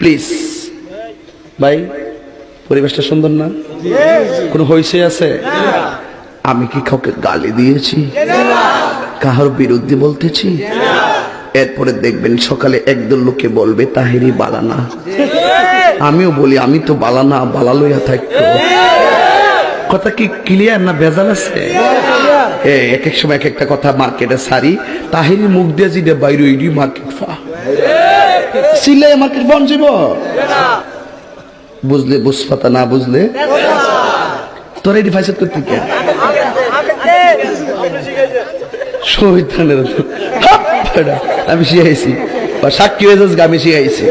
Please ভাই, পরিবেশটা সুন্দর না? কোনো হইছে আছে? আমি কি কাউকে গালি দিয়েছি, কাহার বিরুদ্ধে বলতেছি? এরপরে দেখবেন সকালে একদল লোকে বলবে তাহেরি বালানা, আমিও বলি আমি তো বালানা, বালা লইয়া থাকতো। কথা কি ক্লিয়ার না ভেজাল আছে? এক এক সময় এক একটা কথা মার্কেটে সারি, তাহেরি মুখ দিয়ে যেটা বাইরে ওইডি মার্কেট ফা সিলে মার্কেট বন যাব। বুঝলে বুঝপাতা, না বুঝলে তোর এটি ফাইসাদ করতে কে শহীদানের আমি শিখাইছি, বা সাক্ষী হয়ে যাস আমি শিখাইছি।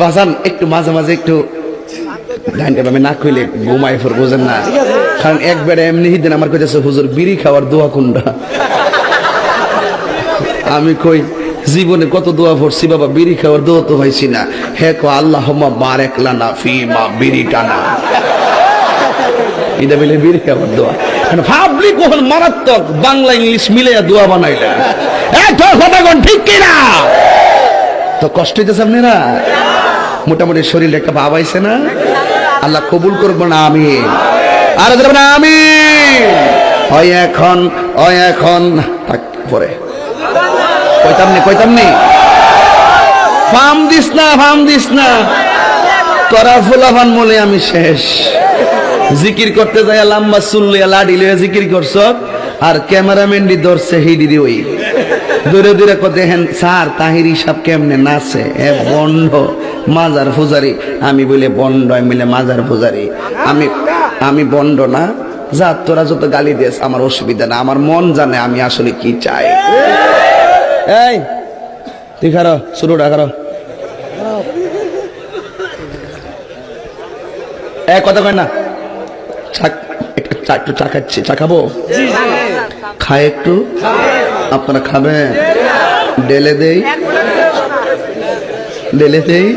বাজান একটু মাঝে মাঝে একটু আমি না কইলে ঘুমাই ফোর, বোঝেন না? কারণ একবারে এমনি দিন আমার কইতেছে হুজুর বিড়ি খাওয়ার দোয়া কোনটা। আমি কই জীবনে কত দোয়া পড়ছি বাবা, বিড়ি খাওয়ার দোয়া তো হয়েছি না। হে কো আল্লাহুম্মা বারিক লানা ফিমা বিড়ি টানা, এটা বলে বিড়ি খাওয়ার দোয়া। ভাবলি কখন মারাত্মক বাংলা ইংলিশ মিলাইয়া দোয়া বানাইলা, কথা কোন ঠিক কিনা? তো কষ্ট হইতেছে আপনারা? মোটামুটি শরীরে একটা ভাব আইছে না? আল্লাহ কবুল করবো না? আমিন। আর না আমিন। হয় এখন, হয় এখন পরে কইতাম নি ফার্ম দিস না, ফার্ম দিস না, তোরা ফুলাফান মলে আমি শেষ। জিকির করতে যায় লম্বা চুল লইয়া লাডি লইয়া জিকির করছ, আর ক্যামেরাম্যান দি ধরছে হিডি দি, ওই দূরে দূরে দেখেন স্যার তাহিরি সাহেব কেমনে নাচে, এ বন্ড মাজার পূজারি। আমি বলে বন্ড, আমি বলে মাজার পূজারি। আমি বন্ড না, যা তোরা যত গালি দিস আমার অসুবিধা না, আমার মন জানে আমি আসলে কি চাই। এই তুই খারো, শুরুটা খারো। কথা কয় না, একটু চা খাচ্ছি, চা খাবো? খায় একটু, আপনারা খাবেন? ডেলে দেই, ডেলে দেই।